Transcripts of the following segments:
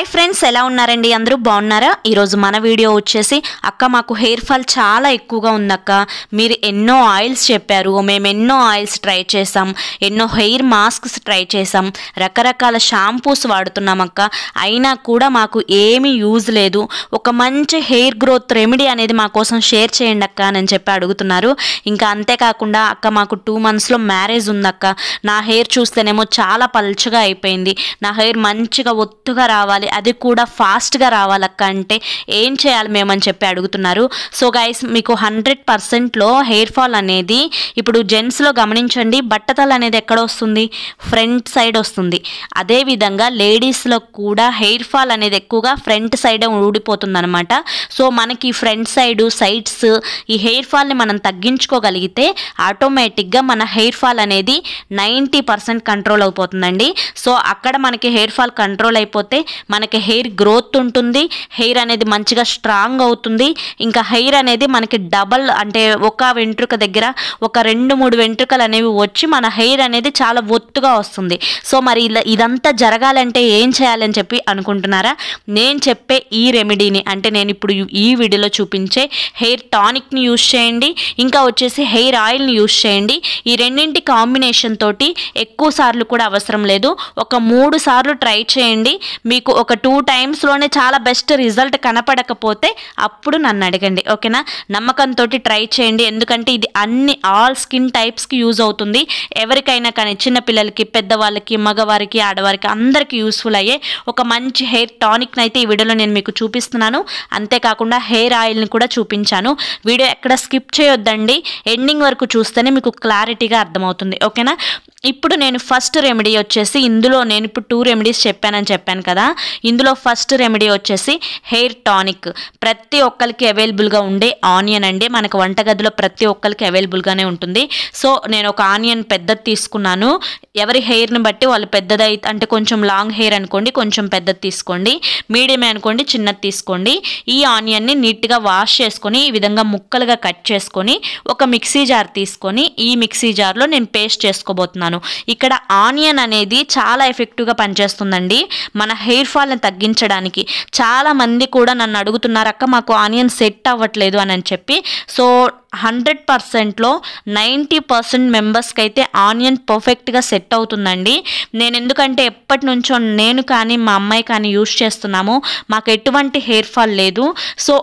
Hi friends, ఎలా ఉన్నారండి? అందరూ బాగున్నారా? ఈరోజు మన వీడియో వచ్చేసి అక్క మాకు హెయిర్ ఫాల్ చాలా ఎక్కువగా ఉందక్క, మీరు ఎన్నో ఆయిల్స్ చెప్పారు, మేము ఎన్నో ఆయిల్స్ ట్రై చేసాం, ఎన్నో హెయిర్ మాస్క్స్ ట్రై చేసాం, రకరకాల షాంపూస్ వాడుతున్నాం అక్క, అయినా కూడా మాకు ఏమీ యూజ్ లేదు, ఒక మంచి హెయిర్ గ్రోత్ రెమెడీ అనేది మా కోసం షేర్ చేయండి అక్క అని చెప్పి అడుగుతున్నారు. ఇంకా అంతేకాకుండా అక్క మాకు 2 monthsలో మ్యారేజ్ ఉందక్క, నా హెయిర్ చూస్తేనేమో చాలా పల్చగా అయిపోయింది, నా హెయిర్ మంచిగా ఒత్తుగా రావాలి, అది కూడా ఫాస్ట్గా రావాలక్క, అంటే ఏం చేయాలి మేమని చెప్పి అడుగుతున్నారు. సో గైస్, మీకు 100%లో హెయిర్ ఫాల్ అనేది ఇప్పుడు జెంట్స్లో గమనించండి, బట్టతల అనేది ఎక్కడ వస్తుంది? ఫ్రంట్ సైడ్ వస్తుంది. అదేవిధంగా లేడీస్లో కూడా హెయిర్ ఫాల్ అనేది ఎక్కువగా ఫ్రంట్ సైడే ఊడిపోతుంది అనమాట. సో మనకి ఫ్రంట్ సైడ్ సైడ్స్ ఈ హెయిర్ ఫాల్ని మనం తగ్గించుకోగలిగితే ఆటోమేటిక్గా మన హెయిర్ ఫాల్ అనేది 90% కంట్రోల్ అయిపోతుందండి. సో అక్కడ మనకి హెయిర్ ఫాల్ కంట్రోల్ అయిపోతే మనకి హెయిర్ గ్రోత్ ఉంటుంది, హెయిర్ అనేది మంచిగా స్ట్రాంగ్ అవుతుంది, ఇంకా హెయిర్ అనేది మనకి డబల్, అంటే ఒక వెంట్రుక దగ్గర ఒక 2-3 వెంట్రుకలు అనేవి వచ్చి మన హెయిర్ అనేది చాలా ఒత్తుగా వస్తుంది. సో మరి ఇదంతా జరగాలంటే ఏం చేయాలని చెప్పి అనుకుంటున్నారా? నేను చెప్పే ఈ రెమెడీని, అంటే నేను ఇప్పుడు ఈ వీడియోలో చూపించే హెయిర్ టానిక్ని యూజ్ చేయండి, ఇంకా వచ్చేసి హెయిర్ ఆయిల్ని యూజ్ చేయండి. ఈ రెండింటి కాంబినేషన్ తోటి ఎక్కువ సార్లు కూడా అవసరం లేదు, ఒక 3 సార్లు ట్రై చేయండి. మీకు ఒక 2 times చాలా బెస్ట్ రిజల్ట్ కనపడకపోతే అప్పుడు నన్ను అడగండి, ఓకేనా? నమ్మకంతో ట్రై చేయండి, ఎందుకంటే ఇది ఆల్ స్కిన్ టైప్స్కి యూజ్ అవుతుంది. ఎవరికైనా కానీ, చిన్నపిల్లలకి, పెద్దవాళ్ళకి, మగవారికి, ఆడవారికి అందరికీ యూస్ఫుల్ అయ్యే ఒక మంచి హెయిర్ టానిక్ని అయితే ఈ వీడియోలో నేను మీకు చూపిస్తున్నాను. అంతేకాకుండా హెయిర్ ఆయిల్ని కూడా చూపించాను. వీడియో ఎక్కడ స్కిప్ చేయొద్దండి, ఎండింగ్ వరకు చూస్తేనే మీకు క్లారిటీగా అర్థమవుతుంది, ఓకేనా? ఇప్పుడు నేను ఫస్ట్ రెమెడీ వచ్చేసి, ఇందులో నేను ఇప్పుడు 2 రెమెడీస్ చెప్పాను కదా, ఇందులో ఫస్ట్ రెమెడీ వచ్చేసి హెయిర్ టానిక్. ప్రతి ఒక్కరికి అవైలబుల్గా ఉండే ఆనియన్ అండి, మనకు వంటగదిలో ప్రతి ఒక్కరికి అవైలబుల్గానే ఉంటుంది. సో నేను ఒక ఆనియన్ పెద్దది తీసుకున్నాను. ఎవరి హెయిర్ని బట్టి వాళ్ళు పెద్దది అంటే కొంచెం లాంగ్ హెయిర్ అనుకోండి కొంచెం పెద్దది తీసుకోండి, మీడియం అనుకోండి చిన్నది తీసుకోండి. ఈ ఆనియన్ని నీట్గా వాష్ చేసుకొని ఈ విధంగా ముక్కలుగా కట్ చేసుకొని ఒక మిక్సీ జార్ తీసుకొని ఈ మిక్సీ జార్లో నేను పేస్ట్ చేసుకోబోతున్నాను. ఇక్కడ ఆనియన్ అనేది చాలా ఎఫెక్టివ్గా పనిచేస్తుందండి మన హెయిర్ ఫాల్ని తగ్గించడానికి. చాలా మంది కూడా నన్ను అడుగుతున్నారు, అక్క మాకు ఆనియన్ సెట్ అవ్వట్లేదు అని చెప్పి. సో 100%లో 90% మెంబర్స్కి అయితే ఆనియన్ పర్ఫెక్ట్గా సెట్ అవుతుందండి. నేను ఎందుకంటే ఎప్పటి నుంచో నేను కానీ మా అమ్మాయి కానీ యూజ్ చేస్తున్నాము, మాకు ఎటువంటి హెయిర్ ఫాల్ లేదు. సో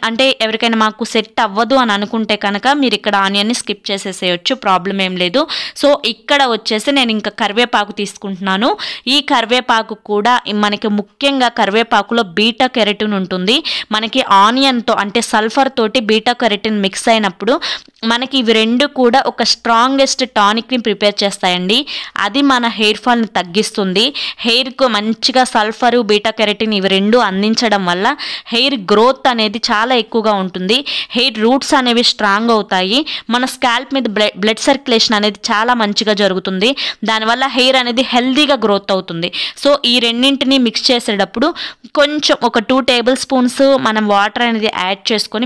అంటే ఎవరికైనా మాకు సెట్ అవ్వదు అని అనుకుంటే కనుక మీరు ఇక్కడ ఆనియన్ని స్కిప్ చేసేసేయచ్చు, ప్రాబ్లం ఏం లేదు. సో ఇక్కడ వచ్చేసి నేను ఇంకా కరివేపాకు తీసుకుంటున్నాను. ఈ కరివేపాకు కూడా మనకి ముఖ్యంగా కరివేపాకులో బీటా కెరటిన్ ఉంటుంది. మనకి ఆనియన్తో అంటే సల్ఫర్ తోటి బీటా కెరటిన్ మిక్స్ అయినప్పుడు మనకి ఇవి రెండు కూడా ఒక స్ట్రాంగెస్ట్ టానిక్ని ప్రిపేర్ చేస్తాయండి. అది మన హెయిర్ ఫాల్ని తగ్గిస్తుంది. హెయిర్కు మంచిగా సల్ఫరు బీటా కెరటిన్ ఇవి రెండు అందించడం వల్ల హెయిర్ గ్రోత్ అనేది చాలా ఎక్కువగా ఉంటుంది, హెయిర్ రూట్స్ అనేవి స్ట్రాంగ్ అవుతాయి, మన స్కాల్ప్ మీద బ్లడ్ సర్క్యులేషన్ అనేది చాలా మంచిగా జరుగుతుంది, దానివల్ల హెయిర్ అనేది హెల్దీగా గ్రోత్ అవుతుంది. సో ఈ రెండింటిని మిక్స్ చేసేటప్పుడు కొంచెం ఒక 2 tablespoons మనం వాటర్ అనేది యాడ్ చేసుకొని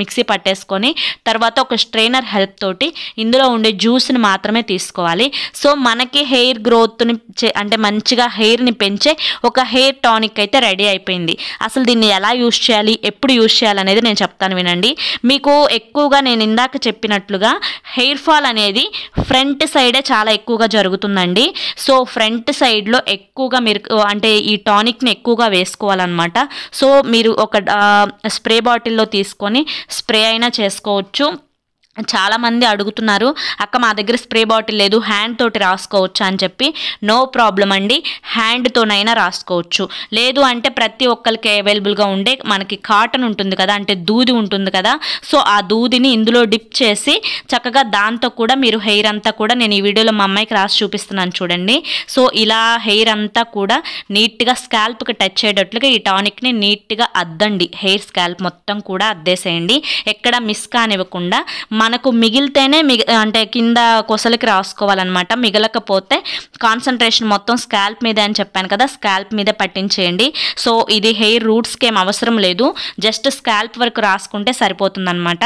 మిక్సీ పట్టేసుకొని తర్వాత ఒక స్ట్రైనర్ హెల్ప్ తోటి ఇందులో ఉండే జ్యూస్ని మాత్రమే తీసుకోవాలి. సో మనకి హెయిర్ గ్రోత్ని అంటే మంచిగా హెయిర్ని పెంచే ఒక హెయిర్ టానిక్ అయితే రెడీ అయిపోయింది. అసలు దీన్ని ఎలా యూజ్ చేయాలి, ఎప్పుడు యూజ్ చేయాలి అనేది నేను చెప్తాను వినండి. మీకు ఎక్కువగా నేను ఇందాక చెప్పినట్లుగా హెయిర్ ఫాల్ అనేది ఫ్రంట్ సైడే చాలా ఎక్కువగా జరుగుతుందండి. సో ఫ్రంట్ సైడ్లో ఎక్కువగా మీరు అంటే ఈ టానిక్ని ఎక్కువగా వేసుకోవాలన్నమాట. సో మీరు ఒక స్ప్రే బాటిల్లో తీసుకొని స్ప్రే అయినా చేసుకోవచ్చు. చాలామంది అడుగుతున్నారు, అక్క మా దగ్గర స్ప్రే బాటిల్ లేదు, హ్యాండ్ తోటి రాసుకోవచ్చు అని చెప్పి. నో ప్రాబ్లం అండి, హ్యాండ్తోనైనా రాసుకోవచ్చు. లేదు అంటే ప్రతి ఒక్కరికి అవైలబుల్గా ఉండే మనకి కాటన్ ఉంటుంది కదా, అంటే దూది ఉంటుంది కదా, సో ఆ దూదిని ఇందులో డిప్ చేసి చక్కగా దాంతో కూడా మీరు హెయిర్ అంతా కూడా, నేను ఈ వీడియోలో మా అమ్మాయికి రాసి చూపిస్తున్నాను చూడండి. సో ఇలా హెయిర్ అంతా కూడా నీట్గా స్కాల్ప్కి టచ్ అయ్యేటట్లుగా ఈ టానిక్ని నీట్గా అద్దండి, హెయిర్ స్కాల్ప్ మొత్తం కూడా అద్దేసేయండి, ఎక్కడ మిస్ కానివ్వకుండా. మనకు మిగిలితేనే అంటే కింద కొసలకి రాసుకోవాలన్నమాట, మిగలకపోతే కాన్సన్ట్రేషన్ మొత్తం స్కాల్ప్ మీద అని చెప్పాను కదా, స్కాల్ప్ మీద పట్టించేయండి. సో ఇది హెయిర్ రూట్స్కి ఏం అవసరం లేదు, జస్ట్ స్కాల్ప్ వరకు రాసుకుంటే సరిపోతుంది అనమాట.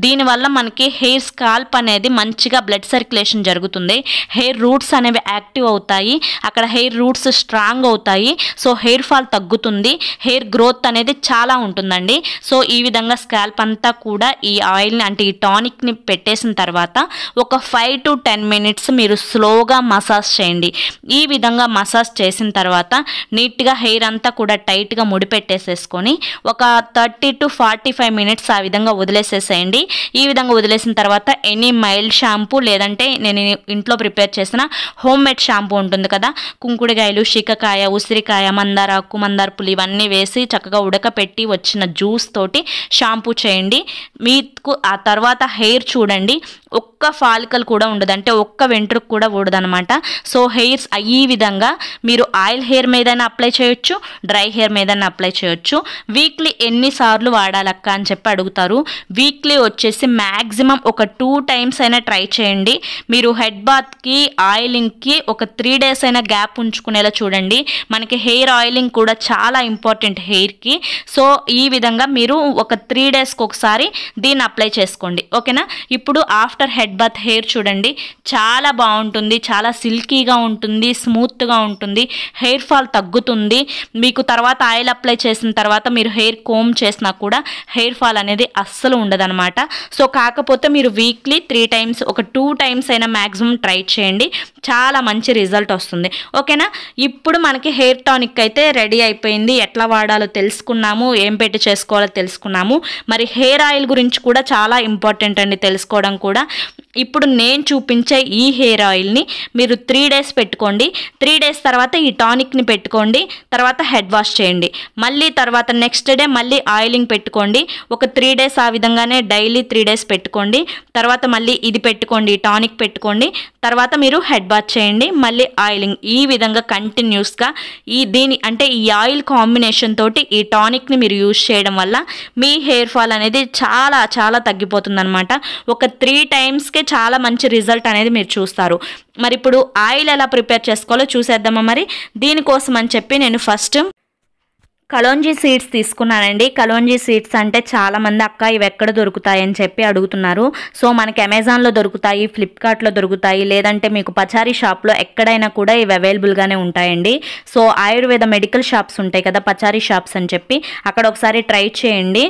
దీనివల్ల మనకి హెయిర్ స్కాల్ప్ అనేది మంచిగా బ్లడ్ సర్క్యులేషన్ జరుగుతుంది, హెయిర్ రూట్స్ అనేవి యాక్టివ్ అవుతాయి, అక్కడ హెయిర్ రూట్స్ స్ట్రాంగ్ అవుతాయి. సో హెయిర్ ఫాల్ తగ్గుతుంది, హెయిర్ గ్రోత్ అనేది చాలా ఉంటుందండి. సో ఈ విధంగా స్కాల్ప్ అంతా కూడా ఈ ఆయిల్ని అంటే ఈ టానిక్ని పెట్టేసిన తర్వాత ఒక 5 to 10 minutes మీరు స్లోగా మసాజ్ చేయండి. ఈ విధంగా మసాజ్ చేసిన తర్వాత నీట్గా హెయిర్ అంతా కూడా టైట్గా ముడిపెట్టేసేసుకొని ఒక 30 to 45 minutes ఆ విధంగా వదిలేసేసేయండి. ఈ విధంగా వదిలేసిన తర్వాత ఎనీ మైల్డ్ షాంపూ లేదంటే నేను ఇంట్లో ప్రిపేర్ చేసిన హోమ్ మేడ్ షాంపూ ఉంటుంది కదా, కుంకుడుకాయలు, శీకాకాయ, ఉసిరికాయ, మందారాకు, మందారపులు ఇవన్నీ వేసి చక్కగా ఉడకపెట్టి వచ్చిన జ్యూస్ తోటి షాంపూ చేయండి. మీకు ఆ తర్వాత హెయిర్ చూడండి ఒక్క ఫాలికల్ కూడా ఉండదు, అంటే ఒక్క వెంట్రుకు కూడా ఊడదనమాట. సో హెయిర్స్ ఈ విధంగా మీరు ఆయిల్ హెయిర్ మీదైనా అప్లై చేయొచ్చు, డ్రై హెయిర్ మీదైనా అప్లై చేయొచ్చు. వీక్లీ ఎన్నిసార్లు వాడాలక్క అని చెప్పి అడుగుతారు. వీక్లీ వచ్చేసి మ్యాక్సిమం ఒక 2 times అయినా ట్రై చేయండి. మీరు హెడ్ బాత్కి ఆయిలింగ్కి ఒక 3 days అయినా గ్యాప్ ఉంచుకునేలా చూడండి. మనకి హెయిర్ ఆయిలింగ్ కూడా చాలా ఇంపార్టెంట్ హెయిర్కి. సో ఈ విధంగా మీరు ఒక 3 daysకి ఒకసారి దీన్ని అప్లై చేసుకోండి, ఓకేనా. ఇప్పుడు ఆఫ్టర్ హెడ్ బాత్ హెయిర్ చూడండి చాలా బాగుంటుంది, చాలా సిల్కీగా ఉంటుంది, స్మూత్గా ఉంటుంది, హెయిర్ ఫాల్ తగ్గుతుంది. మీకు తర్వాత ఆయిల్ అప్లై చేసిన తర్వాత మీరు హెయిర్ కోమ్ చేసినా కూడా హెయిర్ ఫాల్ అనేది అస్సలు ఉండదన్నమాట. సో కాకపోతే మీరు వీక్లీ 3 times ఒక 2 times అయినా మ్యాక్సిమం ట్రై చేయండి, చాలా మంచి రిజల్ట్ వస్తుంది, ఓకేనా. ఇప్పుడు మనకి హెయిర్ టానిక్ అయితే రెడీ అయిపోయింది, ఎట్లా వాడాలో తెలుసుకున్నాము, ఏం పెట్టి చేసుకోవాలో తెలుసుకున్నాము. మరి హెయిర్ ఆయిల్ గురించి కూడా చాలా ఇంపార్టెంట్ అండి తెలుసుకోవడం కూడా. ఇప్పుడు నేను చూపించే ఈ హెయిర్ ఆయిల్ని మీరు 3 days పెట్టుకోండి, 3 days తర్వాత ఈ టానిక్ని పెట్టుకోండి, తర్వాత హెడ్ వాష్ చేయండి. మళ్ళీ తర్వాత నెక్స్ట్ డే మళ్ళీ ఆయిలింగ్ పెట్టుకోండి, ఒక 3 days ఆ విధంగానే డైలీ 3 days పెట్టుకోండి. తర్వాత మళ్ళీ ఇది పెట్టుకోండి, టానిక్ పెట్టుకోండి, తర్వాత మీరు హెడ్ బాత్ చేయండి, మళ్ళీ ఆయిలింగ్. ఈ విధంగా కంటిన్యూస్గా ఈ ఆయిల్ కాంబినేషన్ తోటి ఈ టానిక్ని మీరు యూజ్ చేయడం వల్ల మీ హెయిర్ ఫాల్ అనేది చాలా చాలా తగ్గిపోతుంది అనమాట. ఒక 3 timesకే చాలా మంచి రిజల్ట్ అనేది మీరు చూస్తారు. మరి ఇప్పుడు ఆయిల్ ఎలా ప్రిపేర్ చేసుకోవాలో చూసేద్దామా. మరి దీనికోసం అని చెప్పి నేను ఫస్ట్ కలోంజీ సీడ్స్ తీసుకున్నానండి. కలోంజీ సీడ్స్ అంటే చాలామంది అక్క ఇవి ఎక్కడ దొరుకుతాయి అని చెప్పి అడుగుతున్నారు. సో మనకి అమెజాన్లో దొరుకుతాయి, ఫ్లిప్కార్ట్లో దొరుకుతాయి, లేదంటే మీకు పచారీ షాప్లో ఎక్కడైనా కూడా ఇవి అవైలబుల్గానే ఉంటాయండి. సో ఆయుర్వేద మెడికల్ షాప్స్ ఉంటాయి కదా, పచారీ షాప్స్ అని చెప్పి అక్కడ ఒకసారి ట్రై చేయండి.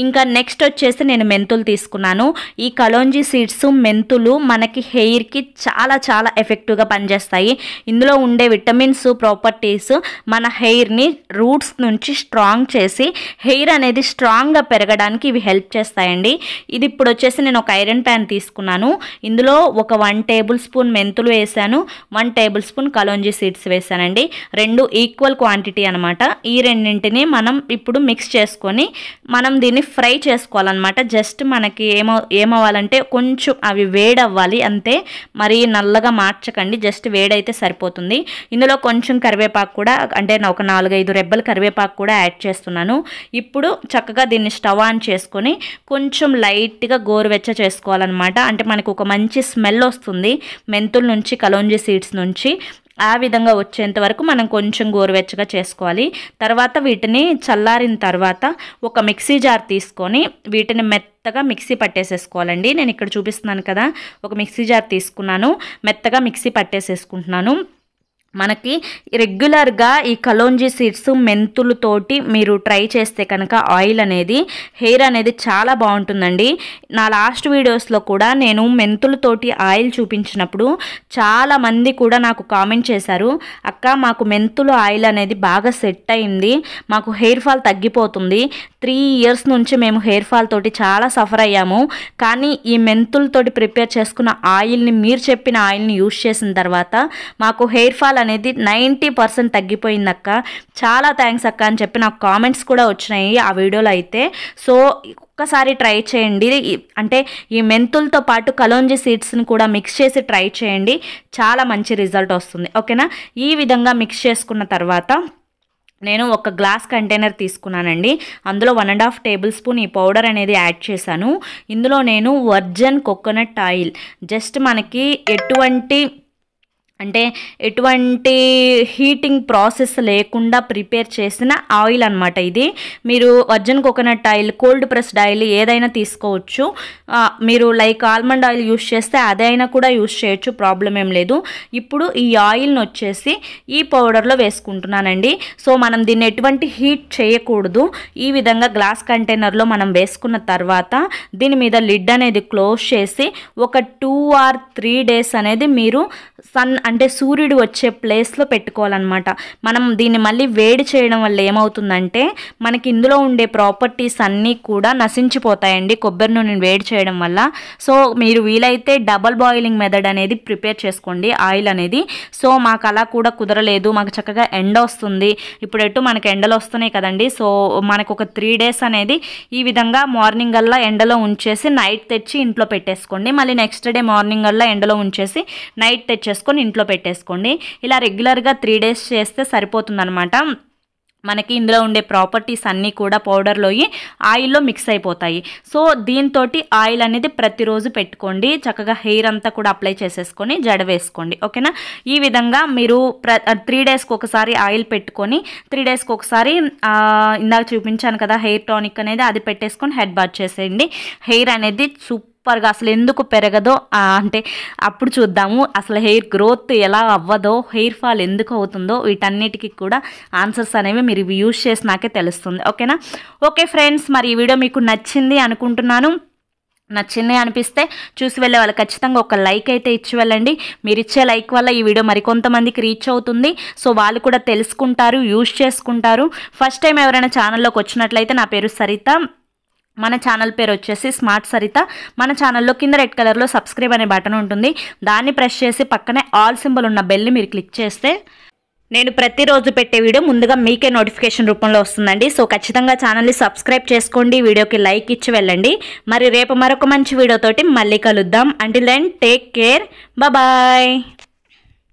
ఇంకా నెక్స్ట్ వచ్చేసి నేను మెంతులు తీసుకున్నాను. ఈ కలోంజీ సీడ్స్ మెంతులు మనకి హెయిర్కి చాలా చాలా ఎఫెక్టివ్గా పనిచేస్తాయి. ఇందులో ఉండే విటమిన్స్ ప్రాపర్టీస్ మన హెయిర్ని రూట్స్ నుంచి స్ట్రాంగ్ చేసి హెయిర్ అనేది స్ట్రాంగ్గా పెరగడానికి ఇవి హెల్ప్ చేస్తాయండి. ఇది ఇప్పుడు వచ్చేసి నేను ఒక ఐరన్ ప్యాన్ తీసుకున్నాను. ఇందులో ఒక 1 tablespoon మెంతులు వేసాను, 1 tablespoon కలోంజీ సీడ్స్ వేసానండి. 2 ఈక్వల్ క్వాంటిటీ అనమాట. ఈ రెండింటిని మనం ఇప్పుడు మిక్స్ చేసుకొని మనం దీన్ని ఫ్రై చేసుకోవాలన్నమాట. జస్ట్ మనకి ఏమవ్వాలంటే కొంచెం అవి వేడవ్వాలి అంతే, మరి నల్లగా మార్చకండి, జస్ట్ వేడైతే సరిపోతుంది. ఇందులో కొంచెం కరివేపాకు కూడా, అంటే ఒక 4-5 రెబ్బలు కరివేపాకు కూడా యాడ్ చేస్తున్నాను. ఇప్పుడు చక్కగా దీన్ని స్టవ్ ఆన్ చేసుకొని కొంచెం లైట్గా గోరువెచ్చ చేసుకోవాలన్నమాట. అంటే మనకు ఒక మంచి స్మెల్ వస్తుంది మెంతుల నుంచి, కలోంజీ సీడ్స్ నుంచి. ఆ విధంగా వచ్చేంత వరకు మనం కొంచెం గోరువెచ్చగా చేసుకోవాలి. తర్వాత వీటిని చల్లారిన తర్వాత ఒక మిక్సీ జార్ తీసుకొని వీటిని మెత్తగా మిక్సీ పట్టేసేసుకోవాలండి. నేను ఇక్కడ చూపిస్తున్నాను కదా, ఒక మిక్సీ జార్ తీసుకున్నాను, మెత్తగా మిక్సీ పట్టేసేసుకుంటున్నాను. మనకి రెగ్యులర్గా ఈ కలోంజీ సీడ్స్ మెంతులతోటి మీరు ట్రై చేస్తే కనుక ఆయిల్ అనేది, హెయిర్ అనేది చాలా బాగుంటుందండి. నా లాస్ట్ వీడియోస్లో కూడా నేను మెంతులతోటి ఆయిల్ చూపించినప్పుడు చాలామంది కూడా నాకు కామెంట్ చేశారు, అక్క మాకు మెంతులు ఆయిల్ అనేది బాగా సెట్ అయింది, మాకు హెయిర్ ఫాల్ తగ్గిపోతుంది, 3 years నుంచి మేము హెయిర్ ఫాల్ తోటి చాలా సఫర్ అయ్యాము, కానీ ఈ మెంతులతోటి ప్రిపేర్ చేసుకున్న ఆయిల్ని, మీరు చెప్పిన ఆయిల్ని యూజ్ చేసిన తర్వాత మాకు హెయిర్ ఫాల్ అనేది 90% తగ్గిపోయింది అక్క, చాలా థ్యాంక్స్ అక్క అని చెప్పి నాకు కామెంట్స్ కూడా వచ్చినాయి ఆ వీడియోలో అయితే. సో ఒక్కసారి ట్రై చేయండి. అంటే ఈ మెంతులతో పాటు కలోంజీ సీడ్స్ని కూడా మిక్స్ చేసి ట్రై చేయండి, చాలా మంచి రిజల్ట్ వస్తుంది, ఓకేనా. ఈ విధంగా మిక్స్ చేసుకున్న తర్వాత నేను ఒక గ్లాస్ కంటైనర్ తీసుకున్నానండి. అందులో 1.5 tablespoon ఈ పౌడర్ అనేది యాడ్ చేశాను. ఇందులో నేను వర్జిన్ కోకోనట్ ఆయిల్, జస్ట్ మనకి ఎటువంటి అంటే ఎటువంటి హీటింగ్ ప్రాసెస్ లేకుండా ప్రిపేర్ చేసిన ఆయిల్ అనమాట ఇది. మీరు virgin coconut oil, cold pressed oil ఏదైనా తీసుకోవచ్చు. మీరు లైక్ ఆల్మండ్ ఆయిల్ యూస్ చేస్తే అదైనా కూడా యూస్ చేయొచ్చు, ప్రాబ్లం ఏం లేదు. ఇప్పుడు ఈ ఆయిల్ని వచ్చేసి ఈ పౌడర్లో వేసుకుంటున్నానండి. సో మనం దీన్ని ఎటువంటి హీట్ చేయకూడదు. ఈ విధంగా గ్లాస్ కంటైనర్లో మనం వేసుకున్న తర్వాత దీని మీద లిడ్ అనేది క్లోజ్ చేసి ఒక 2 or 3 days అనేది మీరు అంటే సూర్యుడు వచ్చే ప్లేస్లో పెట్టుకోవాలన్నమాట. మనం దీన్ని మళ్ళీ వేడి చేయడం వల్ల ఏమవుతుందంటే మనకి ఇందులో ఉండే ప్రాపర్టీస్ అన్నీ కూడా నశించిపోతాయండి కొబ్బరి నూనెని వేడి చేయడం వల్ల. సో మీరు వీలైతే డబల్ బాయిలింగ్ మెథడ్ అనేది ప్రిపేర్ చేసుకోండి ఆయిల్ అనేది. సో మాకు అలా కూడా కుదరలేదు, మాకు చక్కగా ఎండ వస్తుంది. ఇప్పుడు ఎటు మనకి ఎండలు వస్తున్నాయి కదండి. సో మనకు ఒక 3 days అనేది ఈ విధంగా మార్నింగ్ అల్లా ఎండలో ఉంచేసి నైట్ తెచ్చి ఇంట్లో పెట్టేసుకోండి. మళ్ళీ నెక్స్ట్ డే మార్నింగ్ అల్లా ఎండలో ఉంచేసి నైట్ తెచ్చేసుకొని ఇంట్లో పెట్టేసుకోండి. ఇలా రెగ్యులర్గా 3 days చేస్తే సరిపోతుందన్నమాట. మనకి ఇందులో ఉండే ప్రాపర్టీస్ అన్నీ కూడా పౌడర్లో ఆయిల్లో మిక్స్ అయిపోతాయి. సో దీంతో ఆయిల్ అనేది ప్రతిరోజు పెట్టుకోండి. చక్కగా హెయిర్ అంతా కూడా అప్లై చేసేసుకొని జడ వేసుకోండి. ఓకేనా? ఈ విధంగా మీరు 3 daysకి ఒకసారి ఆయిల్ పెట్టుకొని 3 daysకి ఒకసారి ఇందాక చూపించాను కదా హెయిర్ టానిక్ అనేది, అది పెట్టేసుకొని హెడ్ బాత్ చేసేయండి. హెయిర్ అనేది సూపర్గా అసలు ఎందుకు పెరగదో అంటే అప్పుడు చూద్దాము. అసలు హెయిర్ గ్రోత్ ఎలా అవ్వదో, హెయిర్ ఫాల్ ఎందుకు అవుతుందో వీటన్నిటికీ కూడా ఆన్సర్స్ అనేవి మీరు యూజ్ చేసినాకే తెలుస్తుంది. ఓకేనా? ఓకే ఫ్రెండ్స్, మరి ఈ వీడియో మీకు నచ్చింది అనుకుంటున్నాను. నచ్చింది అనిపిస్తే చూసి వెళ్ళే వాళ్ళు ఖచ్చితంగా ఒక లైక్ అయితే ఇచ్చి వెళ్ళండి. మీరు ఇచ్చే లైక్ వల్ల ఈ వీడియో మరికొంతమందికి రీచ్ అవుతుంది. సో వాళ్ళు కూడా తెలుసుకుంటారు, యూజ్ చేసుకుంటారు. ఫస్ట్ టైం ఎవరైనా ఛానల్లోకి వచ్చినట్లయితే నా పేరు సరిత, మన ఛానల్ పేరు వచ్చేసి స్మార్ట్ సరిత. మన ఛానల్లో కింద రెడ్ కలర్లో సబ్స్క్రైబ్ అనే బటన్ ఉంటుంది, దాన్ని ప్రెస్ చేసి పక్కనే ఆల్ సింబల్ ఉన్న బెల్ని మీరు క్లిక్ చేస్తే నేను ప్రతిరోజు పెట్టే వీడియో ముందుగా మీకే నోటిఫికేషన్ రూపంలో వస్తుందండి. సో ఖచ్చితంగా ఛానల్ని సబ్స్క్రైబ్ చేసుకోండి, వీడియోకి లైక్ ఇచ్చి వెళ్ళండి. మరి రేపు మరొక మంచి వీడియోతోటి మళ్ళీ కలుద్దాం. Until then take care, bye.